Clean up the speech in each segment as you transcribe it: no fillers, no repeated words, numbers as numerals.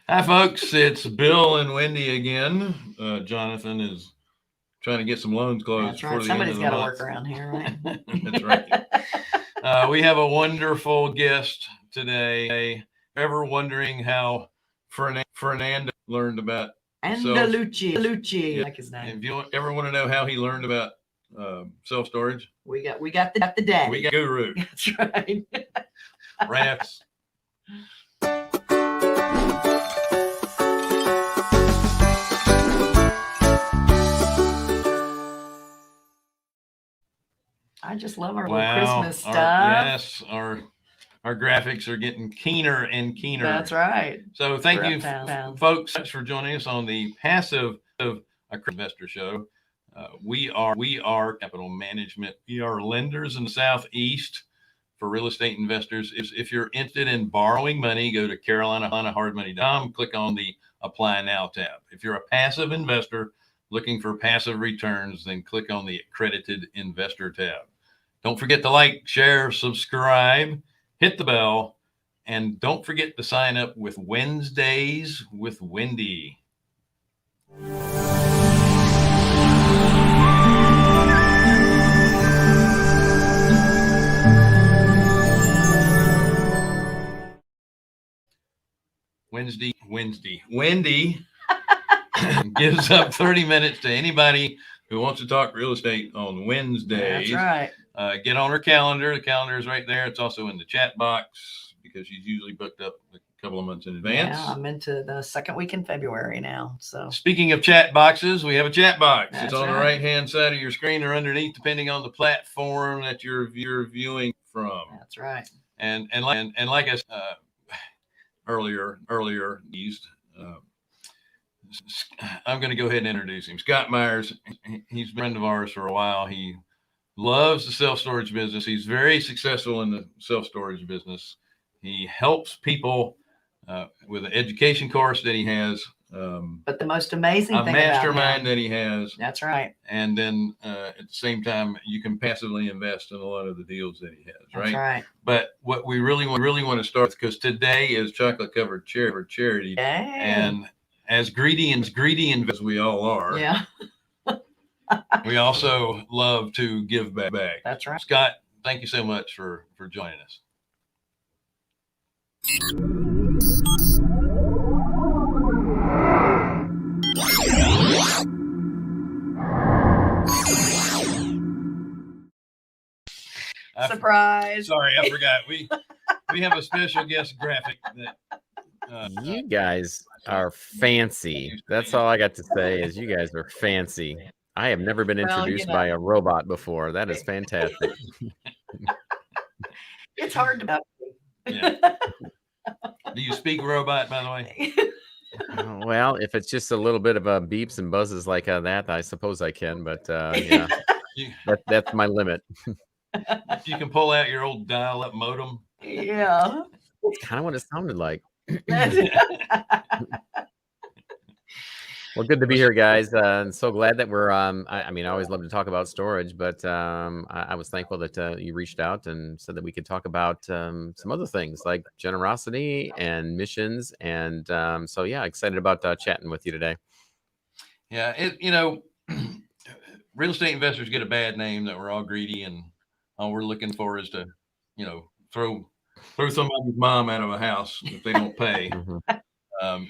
Hi, folks. It's Bill and Wendy again. Jonathan is trying to get some loans closed That's right. before the end of Somebody's the got to month. work around here, right? That's right. We have a wonderful guest today. Ever wondering how Fernando learned about Andalucci, yeah. like his name. If you ever want to know how he learned about self-storage, We got the daddy. we got Guru. That's right. Right after. I just love our little Christmas stuff. Yes, our graphics are getting keener and keener. That's right. So thank you, folks, for joining us on the Passive Investor Show. We are capital management. We are lenders in the Southeast for real estate investors. If you're interested in borrowing money, go to carolinahardmoney.com, click on the Apply Now tab. If you're a passive investor looking for passive returns, then click on the Accredited Investor tab. Don't forget to like, share, subscribe, hit the bell, and don't forget to sign up with Wednesdays with Wendy. Wendy gives up 30 minutes to anybody who wants to talk real estate on Wednesdays. That's right. Get on her calendar. The calendar is right there. It's also in the chat box because she's usually booked up a couple of months in advance. Yeah, I'm into the second week in February now. So speaking of chat boxes, we have a chat box. That's it's on the right-hand side of your screen or underneath, depending on the platform that you're viewing from. That's right. And like I said earlier used. I'm going to go ahead and introduce him. Scott Meyers. He's been a friend of ours for a while. He loves the self-storage business. He's very successful in the self-storage business. He helps people with an education course that he has. But the most amazing thing mastermind that he has. That's right. And then at the same time, you can passively invest in a lot of the deals that he has. Right. That's right. But what we really want to start with, because today is chocolate covered charity, and as greedy as we all are. Yeah. We also love to give back. That's right. Scott, thank you so much for joining us. Surprise. Sorry, I forgot. We have a special guest graphic that you guys are fancy. That's all I got to say is you guys are fancy. I have never been introduced by a robot before. That is fantastic. It's hard to. Yeah. Do you speak robot, by the way? Well, if it's just a little bit of beeps and buzzes like that, I suppose I can. But yeah, that's my limit. You can pull out your old dial-up modem. Yeah, it's kind of what it sounded like. Well, good to be here, guys. And so glad that we're. I mean, I always love to talk about storage, but I was thankful that you reached out and said that we could talk about some other things like generosity and missions. And so, yeah, excited about chatting with you today. Yeah, real estate investors get a bad name that we're all greedy, and all we're looking for is to, throw somebody's mom out of a house if they don't pay. Mm-hmm.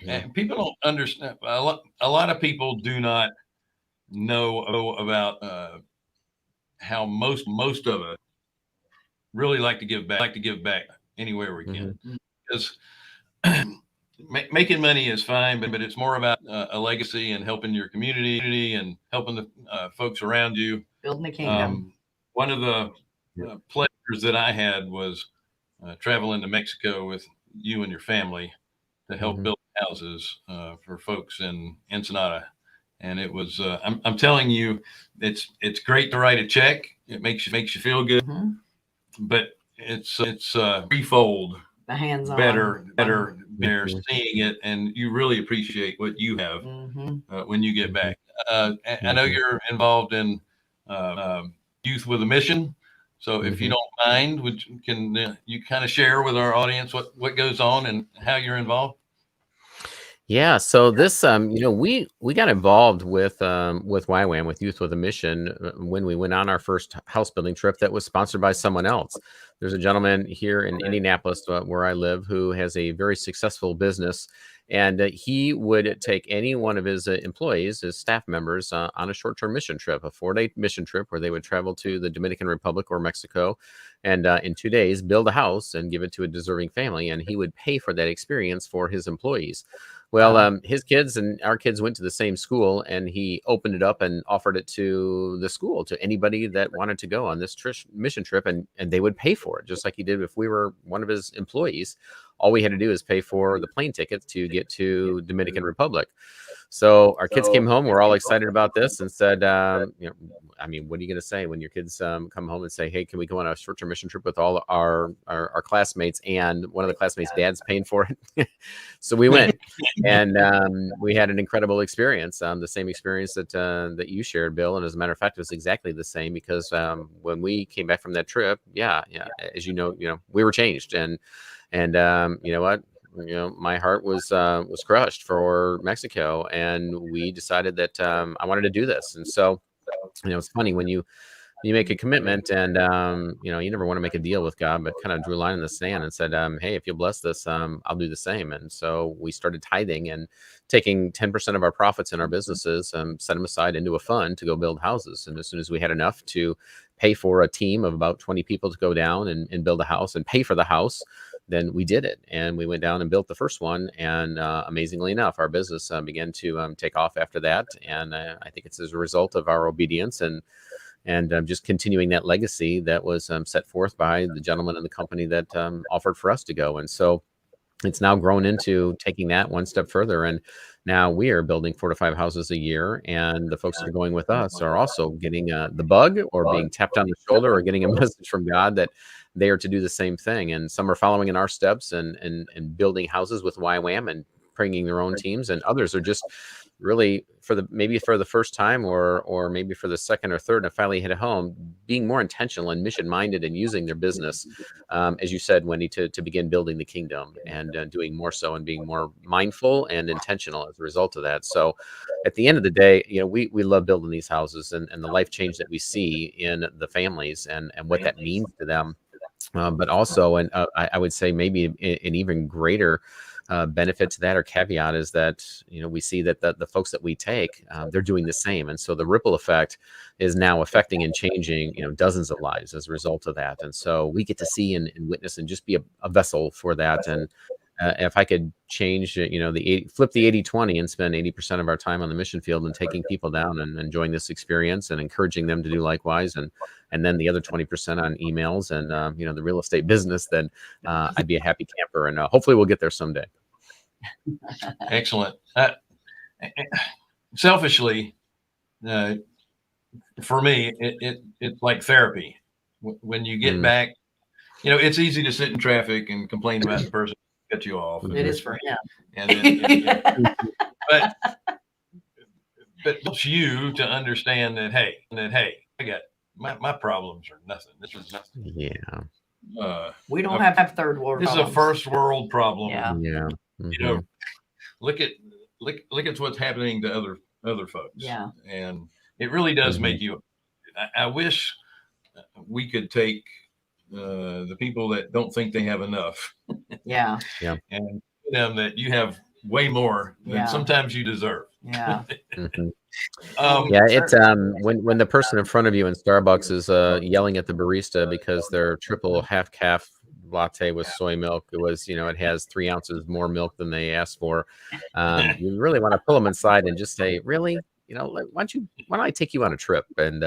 And people don't understand. A lot of people do not know about how most of us really like to give back anywhere we can. Because making money is fine, but it's more about a legacy and helping your community and helping the folks around you. Building a kingdom. One of the pleasures that I had was traveling to Mexico with you and your family to help build houses for folks in Ensenada. And it was, I'm telling you, it's great to write a check. It makes you feel good, but it's threefold the hands-on better seeing it, and you really appreciate what you have when you get back. I know you're involved in Youth with a Mission. So if you don't mind, can you kind of share with our audience what goes on and how you're involved? Yeah, so this, we got involved with YWAM, with Youth with a Mission, when we went on our first house building trip that was sponsored by someone else. There's a gentleman here in Indianapolis, where I live, who has a very successful business, and he would take any one of his employees, his staff members, on a short-term mission trip, a 4-day mission trip where they would travel to the Dominican Republic or Mexico, and in 2 days build a house and give it to a deserving family, and he would pay for that experience for his employees. Well, his kids and our kids went to the same school, and he opened it up and offered it to the school, to anybody that wanted to go on this mission trip, and they would pay for it, just like he did if we were one of his employees. All we had to do is pay for the plane tickets to get to Dominican Republic. So our kids came home. We're all excited about this, and said, I mean, what are you going to say when your kids come home and say, "Hey, can we go on a short-term mission trip with all our classmates?" And one of the classmates' dad's paying for it. So we went, and we had an incredible experience. The same experience that you shared, Bill. And as a matter of fact, it was exactly the same, because when we came back from that trip, as you know, we were changed, and you know what? My heart was crushed for Mexico, and we decided that I wanted to do this. And so, it's funny when you make a commitment, and you never want to make a deal with God, but kind of drew a line in the sand and said, "Hey, if you bless this, I'll do the same." And so we started tithing and taking 10% of our profits in our businesses, set them aside into a fund to go build houses. And as soon as we had enough to pay for a team of about 20 people to go down and build a house and pay for the house, then we did it. And we went down and built the first one. And amazingly enough, our business began to take off after that. And I think it's as a result of our obedience and just continuing that legacy that was set forth by the gentleman in the company that offered for us to go. And so it's now grown into taking that one step further. And now we are building 4 to 5 houses a year. And the folks that are going with us are also getting the bug, or being tapped on the shoulder, or getting a message from God that they are to do the same thing. And some are following in our steps and building houses with YWAM and bringing their own teams. And others are just really, maybe for the first time, or maybe for the second or third, and finally hit home, being more intentional and mission minded, and using their business, as you said, Wendy, to begin building the kingdom, and doing more so, and being more mindful and intentional as a result of that. So at the end of the day, we love building these houses, and the life change that we see in the families, and what that means to them. But also, and I would say maybe an even greater benefit to that, or caveat, is that we see that the folks that we take, they're doing the same, and so the ripple effect is now affecting and changing dozens of lives as a result of that. And so we get to see and witness, and just be a vessel for that. And if I could change flip the 80-20 and spend 80% of our time on the mission field and taking people down and enjoying this experience and encouraging them to do likewise, and then the other 20% on emails and the real estate business, then I'd be a happy camper. And hopefully we'll get there someday. Excellent. Selfishly, for me, it's like therapy. When you get back, it's easy to sit in traffic and complain about the person who cut you off. It is for him. And but it helps you to understand that, hey, I got my problems are nothing. This is nothing. Yeah. We don't have third world This problems. is a first world problem. Yeah. Yeah. Mm-hmm. Look at what's happening to other folks. Yeah. And it really does make you. I wish we could take the people that don't think they have enough. Yeah. And tell them that you have way more than sometimes you deserve. Yeah. Mm-hmm. It's when the person in front of you in Starbucks is yelling at the barista because their triple half calf latte with soy milk, it has 3 ounces more milk than they asked for. You really want to pull them inside and just say, really, why don't I take you on a trip, and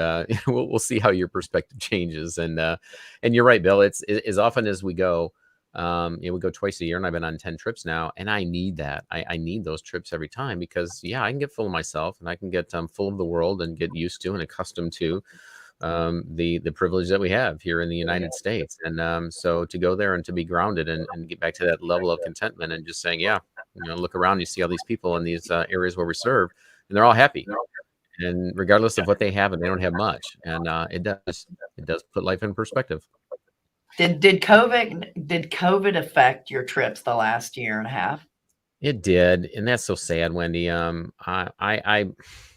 we'll see how your perspective changes. And you're right, Bill. It's as often as we go. We go twice a year, and I've been on 10 trips now, and I need that. I need those trips every time, because I can get full of myself, and I can get full of the world, and get used to and accustomed to the privilege that we have here in the United States. And so to go there and to be grounded and get back to that level of contentment, and just saying, look around, you see all these people in these areas where we serve, and they're all happy, and regardless of what they have, and they don't have much. And it does put life in perspective. Did COVID affect your trips the last year and a half? It did, and that's so sad, Wendy. I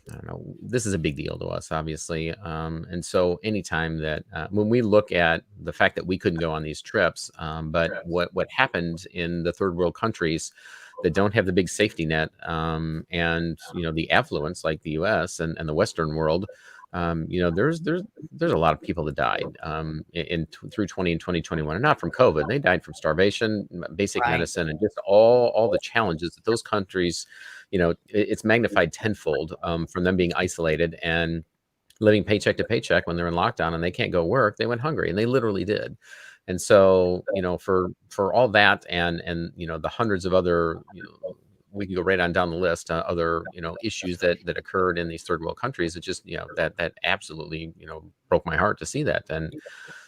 don't know. This is a big deal to us, obviously. And so anytime that when we look at the fact that we couldn't go on these trips, but what happened in the third world countries that don't have the big safety net, and the affluence like the U.S. and the Western world, there's a lot of people that died through 20 and 2021, and not from COVID. They died from starvation, basic Right. medicine, and just all the challenges that those countries, it's magnified tenfold from them being isolated and living paycheck to paycheck when they're in lockdown and they can't go work. They went hungry, and they literally did. And so, for all that and the hundreds of other, we can go right on down the list, other, issues that occurred in these third world countries. It just, that absolutely, broke my heart to see that. And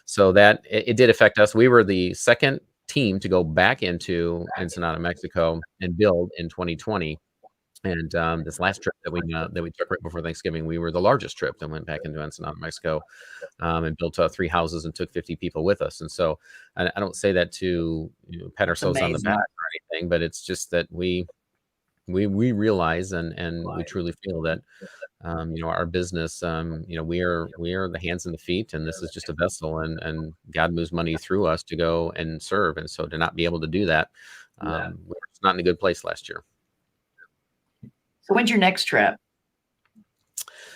so that it did affect us. We were the second team to go back into Ensenada, Mexico and build in 2020. And this last trip that we took right before Thanksgiving, we were the largest trip that went back into Ensenada, Mexico, and built 3 houses and took 50 people with us. And so I don't say that to pat ourselves on the back or anything, but it's just that we realize and we truly feel that our business, we are the hands and the feet, and this is just a vessel, and God moves money through us to go and serve. And so to not be able to do that, we were just not in a good place last year. So when's your next trip?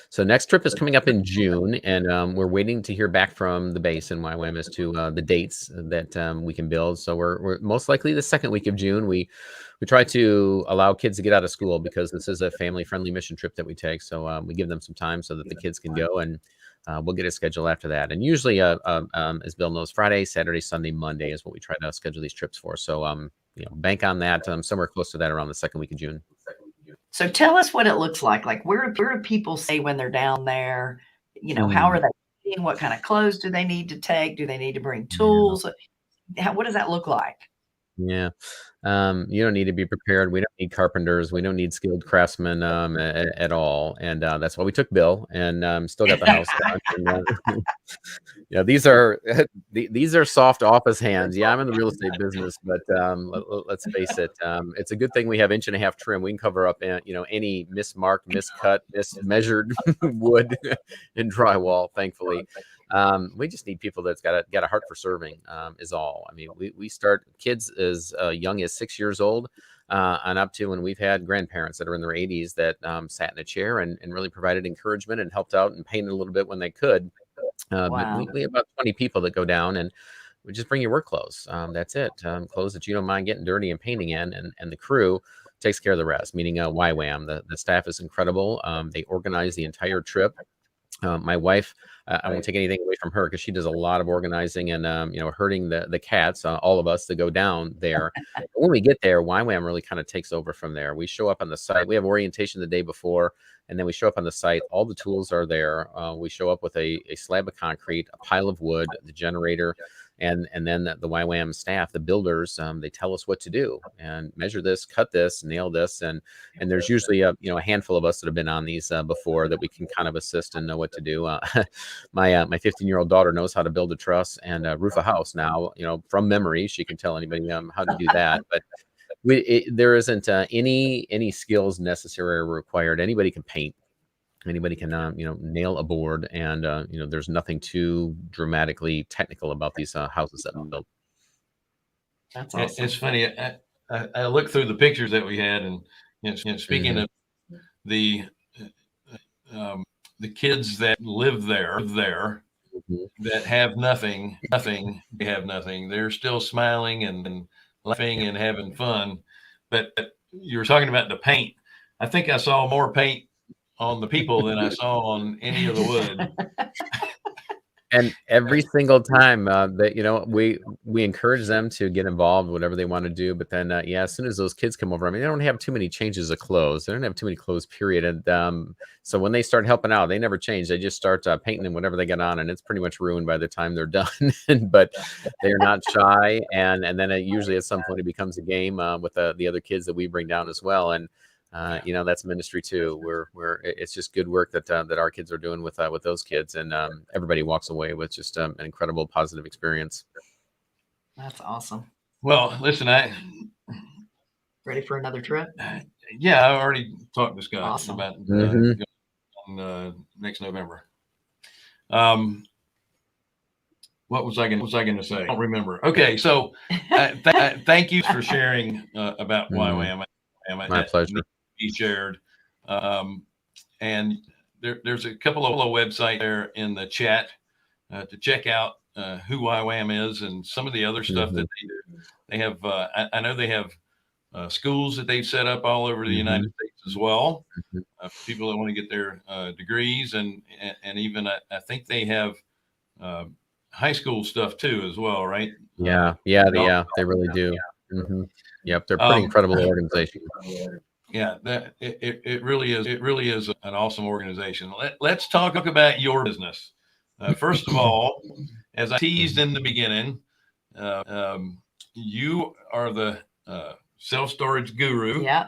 So next trip is coming up in June, and we're waiting to hear back from the base in YWAM as to the dates that we can build. So we're most likely the second week of June. We try to allow kids to get out of school because this is a family-friendly mission trip that we take. So we give them some time so that the kids can go, and we'll get a schedule after that. And usually, as Bill knows, Friday, Saturday, Sunday, Monday is what we try to schedule these trips for. So bank on that, somewhere close to that around the second week of June. So tell us what it looks like. Like, where do people stay when they're down there? How are they eating? What kind of clothes do they need to take? Do they need to bring tools? What does that look like? Yeah. You don't need to be prepared. We don't need carpenters. We don't need skilled craftsmen at all. And that's why we took Bill, and still got the house done. And, these are soft office hands. Yeah, I'm in the real estate business, but let's face it. It's a good thing we have 1.5-inch trim. We can cover up any mismarked, miscut, mismeasured wood and drywall, thankfully. We just need people that's got a heart for serving, is all. I mean, we start kids as young as 6 years old, and up to when we've had grandparents that are in their 80s that sat in a chair and really provided encouragement and helped out and painted a little bit when they could. But Wow. we have about 20 people that go down, and we just bring your work clothes. That's it. Clothes that you don't mind getting dirty and painting in, and the crew takes care of the rest, meaning YWAM. The staff is incredible. They organize the entire trip. My wife, I won't take anything away from her because she does a lot of organizing and herding the cats, all of us that go down there. But when we get there, YWAM really kind of takes over from there. We show up on the site. We have orientation the day before, and then we show up on the site. All the tools are there. We show up with a slab of concrete, a pile of wood, the generator, and then the YWAM staff, the builders, they tell us what to do and measure this, cut this, nail this, and there's usually a handful of us that have been on these before that we can kind of assist and know what to do. My 15-year-old daughter knows how to build a truss and roof a house now. From memory, she can tell anybody how to do that. But there isn't any skills necessary or required. Anybody can paint. Anybody can, nail a board, and there's nothing too dramatically technical about these houses that we built. That's awesome. It's funny. I looked through the pictures that we had, and speaking of the kids that live there, that have nothing, they have nothing. They're still smiling and laughing and having fun. But you were talking about the paint. I think I saw more paint on the people than I saw on any of the wood. And every single time that we encourage them to get involved, whatever they want to do. But then as soon as those kids come over, I mean, they don't have too many changes of clothes. They don't have too many clothes, period. And so when they start helping out, they never change. They just start painting whatever they get on, and it's pretty much ruined by the time they're done. But they're not shy, and then usually at some point it becomes a game with the other kids that we bring down as well. And that's ministry too. It's just good work that our kids are doing with those kids, and everybody walks away with just an incredible positive experience. That's awesome. Well, listen, Ready for another trip? Yeah, I already talked to Scott Awesome. about Mhm. next November. What was I going to say? I don't remember. Okay, so thank you for sharing about YWAM. My pleasure. Be shared. And there's a couple of websites there in the chat to check out who YWAM is and some of the other stuff that they do. They have, I know they have schools that they've set up all over the United States as well for people that want to get their degrees, and even I think they have high school stuff too as well, right? Yeah, they really do. Yep, they're a pretty incredible organization. Yeah, it really is. It really is an awesome organization. Let's talk about your business. First of all, as I teased in the beginning, you are the self-storage guru. Yeah.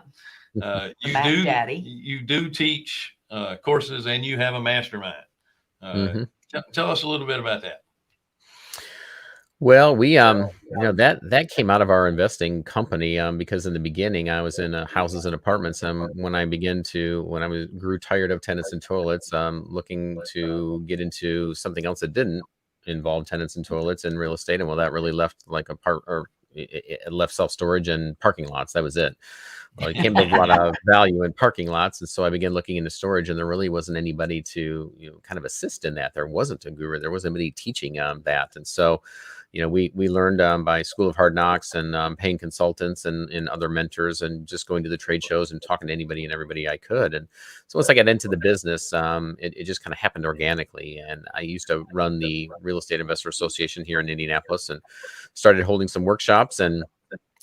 You do teach courses, and you have a mastermind. Tell us a little bit about that. Well, we that came out of our investing company because in the beginning I was in houses and apartments, when I grew tired of tenants and toilets, looking to get into something else that didn't involve tenants and toilets in real estate, and well, that really left it left self-storage and parking lots. That was it. Well, it came with a lot of value in parking lots, and so I began looking into storage, and there really wasn't anybody to kind of assist in that. There wasn't a guru. There wasn't anybody teaching that, and so we learned by School of Hard Knocks and paying consultants and other mentors, and just going to the trade shows and talking to anybody and everybody I could. And so once I got into the business, it just kind of happened organically. And I used to run the Real Estate Investor Association here in Indianapolis, and started holding some workshops. And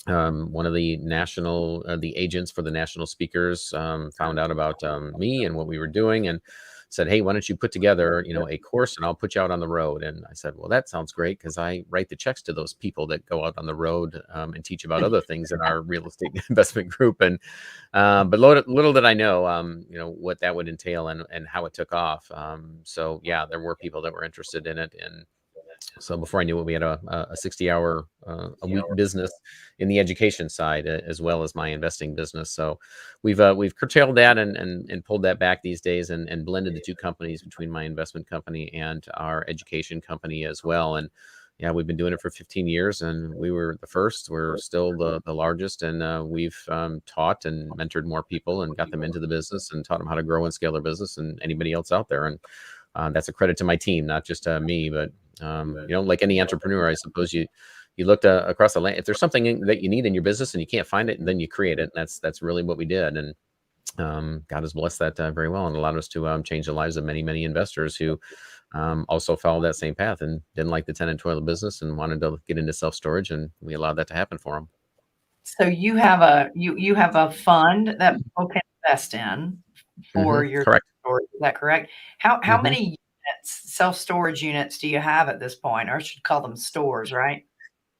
one of the agents for the national speakers found out about me and what we were doing, and said, "Hey, why don't you put together, a course, and I'll put you out on the road." And I said, "Well, that sounds great, because I write the checks to those people that go out on the road and teach about other things in our real estate investment group." And but little did I know, what that would entail and how it took off. So yeah, there were people that were interested in it, and so before I knew it, we had a 60-hour a week business in the education side, as well as my investing business. So we've curtailed that and pulled that back these days, and blended the two companies between my investment company and our education company as well. And yeah, we've been doing it for 15 years, and we were the first. We're still the largest, and we've taught and mentored more people and got them into the business and taught them how to grow and scale their business, and anybody else out there. And that's a credit to my team, not just me, but like any entrepreneur, I suppose you looked across the land. If there's something that you need in your business and you can't find it, then you create it. And that's really what we did. And God has blessed that very well, and allowed us to change the lives of many, many investors who also followed that same path and didn't like the tenant toilet business and wanted to get into self-storage, and we allowed that to happen for them. So you have a fund that people can invest in for your correct. storage. Is that correct? How many units, self-storage units, do you have at this point? Or I should call them stores, right?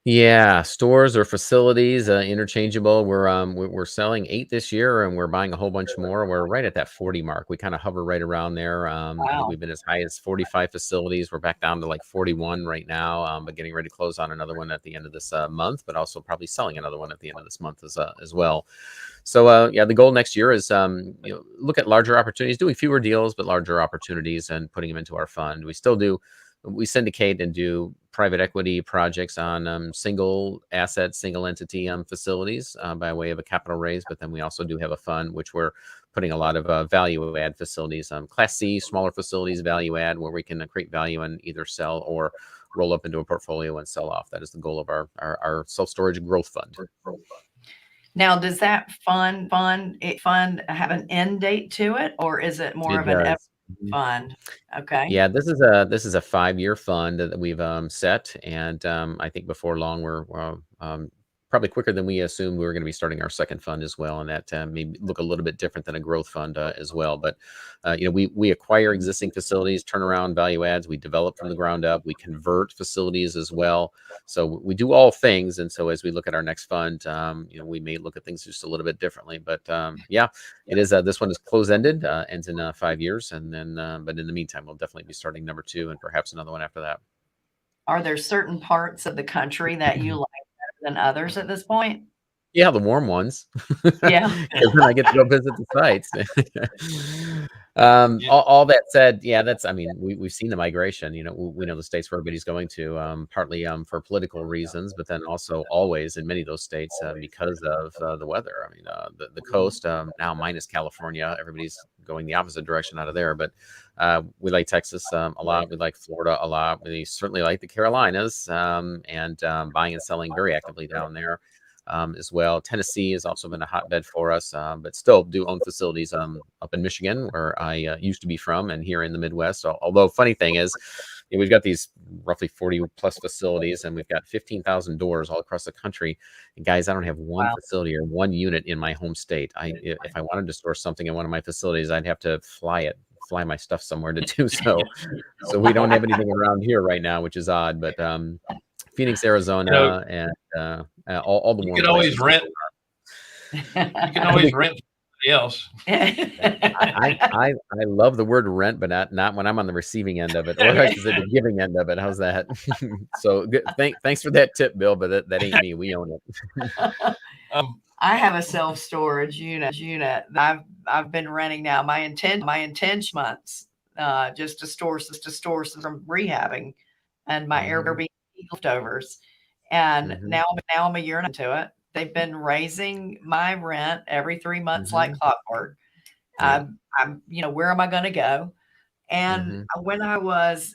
Yeah, stores or facilities, interchangeable. We're selling 8 this year, and we're buying a whole bunch more. We're right at that 40 mark. We kind of hover right around there. I think Wow. we've been as high as 45 facilities. We're back down to like 41 right now, but getting ready to close on another one at the end of this month, but also probably selling another one at the end of this month as well. So yeah, the goal next year is look at larger opportunities, doing fewer deals but larger opportunities, and putting them into our fund. We syndicate and do private equity projects on single asset, single entity facilities by way of a capital raise. But then we also do have a fund which we're putting a lot of value add facilities, Class C, smaller facilities, value add, where we can create value and either sell or roll up into a portfolio and sell off. That is the goal of our self-storage growth fund. Now, does that fund have an end date to it, or is it more of an ever fund? Okay. Yeah, this is a 5-year fund that we've set, and I think before long we're probably quicker than we assumed we were going to be starting our second fund as well, and that may look a little bit different than a growth fund as well. But we acquire existing facilities, turn around value adds, we develop from the ground up, we convert facilities as well. So we do all things, and so as we look at our next fund, we may look at things just a little bit differently. But yeah, it is. This one is close ended, ends in 5 years, and then but in the meantime, we'll definitely be starting number 2 and perhaps another one after that. Are there certain parts of the country that you like better than others at this point? Yeah, the warm ones. Yeah. Because then I get to go visit the sites. Yeah. All that said, yeah, I mean, we've seen the migration. We know the states where everybody's going to, partly for political reasons, but then also always in many of those states because of the weather. I mean, the coast now minus California, everybody's going the opposite direction out of there. But we like Texas a lot. We like Florida a lot. We certainly like the Carolinas and buying and selling very actively down there. As well. Tennessee has also been a hotbed for us, but still do own facilities up in Michigan, where I used to be from, and here in the Midwest. Although, funny thing is, we've got these roughly 40 plus facilities, and we've got 15,000 doors all across the country. And guys, I don't have one facility or one unit in my home state. If I wanted to store something in one of my facilities, I'd have to fly my stuff somewhere to do so. So we don't have anything around here right now, which is odd, but Phoenix, Arizona, and all the warm places. You can always rent. You can always rent somebody else. I love the word rent, but not when I'm on the receiving end of it, or I should say the giving end of it. How's that? So thanks for that tip, Bill, but that ain't me. We own it. I have a self-storage unit that I've been renting now. My intention months just to store some from rehabbing and my Airbnb leftovers. And now I'm a year into it. They've been raising my rent every 3 months like clockwork. I'm where am I going to go? And when I was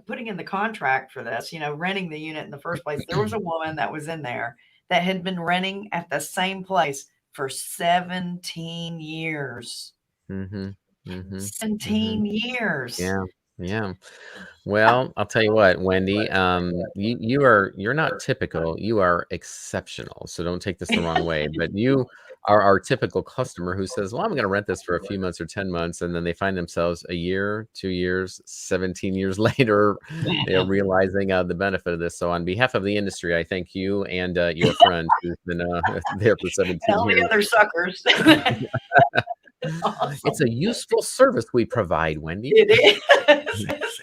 putting in the contract for this, renting the unit in the first place, there was a woman that was in there that had been renting at the same place for 17 years. 17 years. Yeah. Well, I'll tell you what, Wendy, you're not typical, you are exceptional. So don't take this the wrong way, but you are our typical customer who says, well, I'm going to rent this for a few months or 10 months. And then they find themselves a year, 2 years, 17 years later, realizing the benefit of this. So on behalf of the industry, I thank you and your friend who's been there for 17 and all years. the other suckers. Awesome. It's a useful service we provide, Wendy. It is.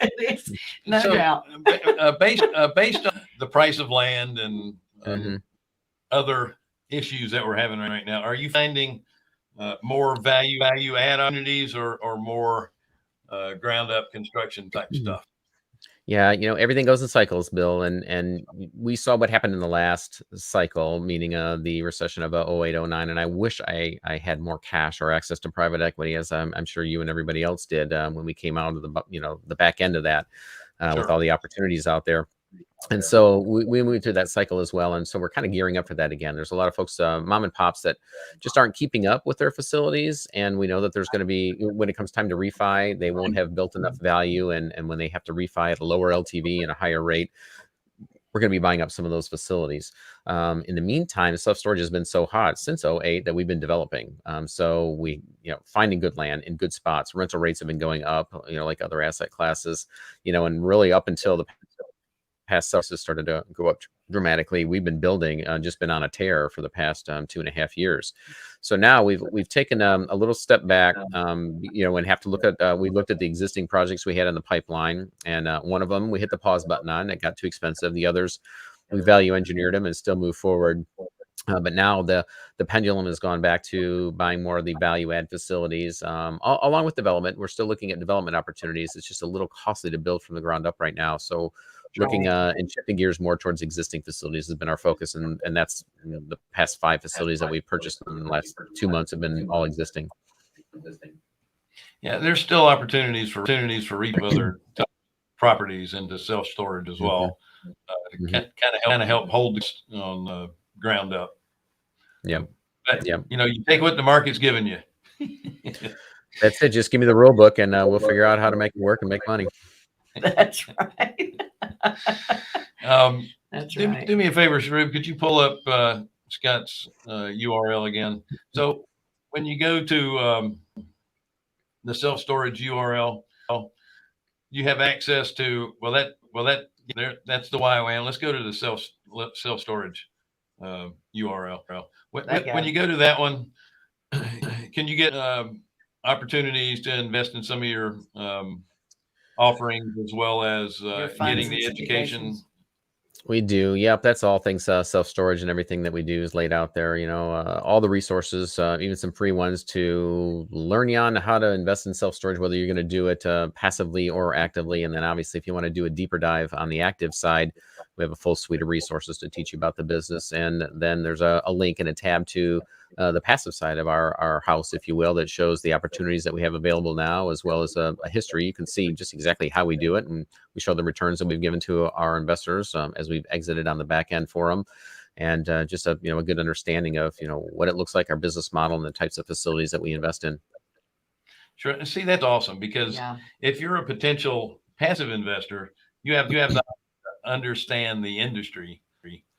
It is. No doubt. Based on the price of land and other issues that we're having right now, are you finding more value add opportunities or more ground up construction type stuff? Yeah, everything goes in cycles, Bill, and we saw what happened in the last cycle, meaning the recession of 08, 09, and I wish I had more cash or access to private equity, as I'm sure you and everybody else did when we came out of the back end of that with all the opportunities out there. And so we moved through that cycle as well. And so we're kind of gearing up for that again. There's a lot of folks, mom and pops, that just aren't keeping up with their facilities. And we know that there's going to be, when it comes time to refi, they won't have built enough value. And when they have to refi at a lower LTV and a higher rate, we're going to be buying up some of those facilities. In the meantime, self-storage has been so hot since 08 that we've been developing. So we, finding good land in good spots. Rental rates have been going up, like other asset classes, and really up until the past services started to go up dramatically. We've been building, just been on a tear for the past 2.5 years. So now we've taken a little step back, and have to look at. We looked at the existing projects we had in the pipeline, and one of them we hit the pause button on. It got too expensive. The others we value engineered them and still move forward. But now the pendulum has gone back to buying more of the value add facilities, along with development. We're still looking at development opportunities. It's just a little costly to build from the ground up right now. So looking and shifting gears more towards existing facilities has been our focus, and that's the past 5 facilities that we've purchased in the last 2 months have been all existing. Yeah, there's still opportunities for other properties into self storage as well. Kind of help hold this on the ground up. Yep. But, you take what the market's giving you. That's it. Just give me the rule book, and we'll figure out how to make it work and make money. That's right. That's right. Do me a favor, Sharib. Could you pull up Scott's URL again? So when you go to the self-storage URL, you have access to that's the YOM. Let's go to the self-storage URL. When you go to that one, can you get opportunities to invest in some of your offerings as well as getting the education? We do. Yep. That's all things self-storage and everything that we do is laid out there. All the resources, even some free ones to learn you on how to invest in self-storage, whether you're going to do it passively or actively. And then obviously, if you want to do a deeper dive on the active side, we have a full suite of resources to teach you about the business. And then there's a link and a tab to the passive side of our house, if you will, that shows the opportunities that we have available now, as well as a history. You can see just exactly how we do it. And we show the returns that we've given to our investors as we've exited on the back end for them. And just a good understanding of, what it looks like, our business model and the types of facilities that we invest in. Sure. See, that's awesome, because if you're a potential passive investor, you have to understand the industry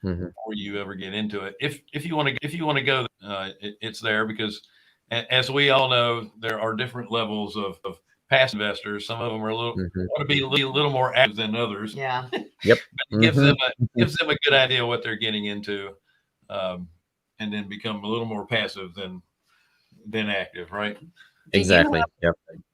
before you ever get into it. If you want to go, it's there, because as we all know, there are different levels of passive investors. Some of them are want to be a little more active than others. Yeah. Yep. It gives them a good idea what they're getting into, and then become a little more passive than active, right? Exactly.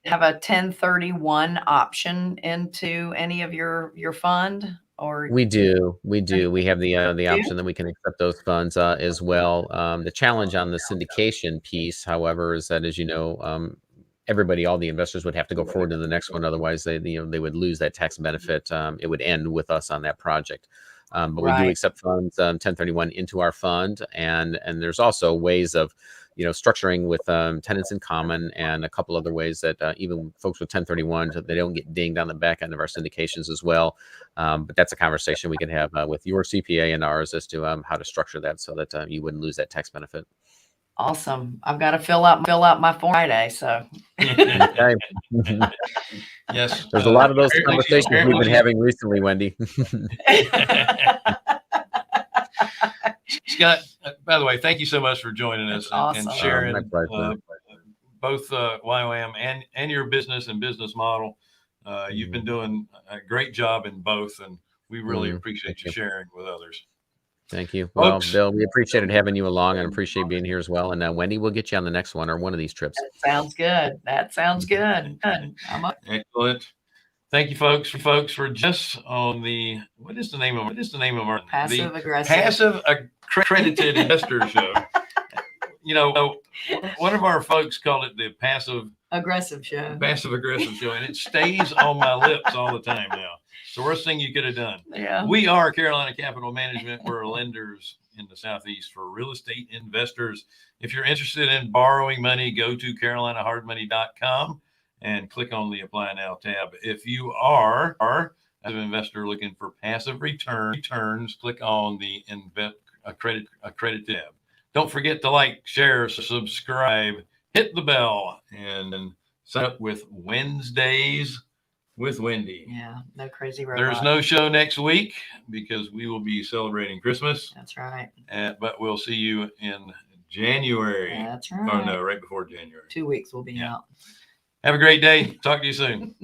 Have a 1031 option into any of your fund? Or we do. We have the option that we can accept those funds as well. The challenge on the syndication piece, however, is that, as you know, all the investors would have to go forward to the next one. Otherwise, they would lose that tax benefit. It would end with us on that project. But we do accept funds 1031 into our fund, and there's also ways of structuring with tenants in common, and a couple other ways that even folks with 1031, they don't get dinged on the back end of our syndications as well. But that's a conversation we can have with your CPA and ours as to how to structure that so that you wouldn't lose that tax benefit. Awesome. I've got to fill out my form Friday, so. Okay. Yes. There's a lot of those conversations we've been having recently, Wendy. Scott, by the way, thank you so much for joining us and sharing both YWAM and your business and business model. You've been doing a great job in both, and we really appreciate you sharing with others. Thank you. Well, Bill, we appreciated having you along and appreciate being here as well. And Wendy, we'll get you on the next one or one of these trips. That sounds good. Excellent. Thank you, folks, for just on the what is the name of our passive accredited investor show. One of our folks called it the passive aggressive show, and it stays on my lips all the time now. It's the worst thing you could have done. Yeah. We are Carolina Capital Management. We're lenders in the Southeast for real estate investors. If you're interested in borrowing money, go to carolinahardmoney.com and click on the Apply Now tab. If you are as an investor looking for passive returns, click on the Accredited tab. Don't forget to like, share, subscribe, hit the bell, and sign up with Wednesdays with Wendy. Yeah, no crazy robot. There's no show next week because we will be celebrating Christmas. That's right. But we'll see you in January. That's right. Oh, no, right before January. 2 weeks we'll be out. Have a great day. Talk to you soon.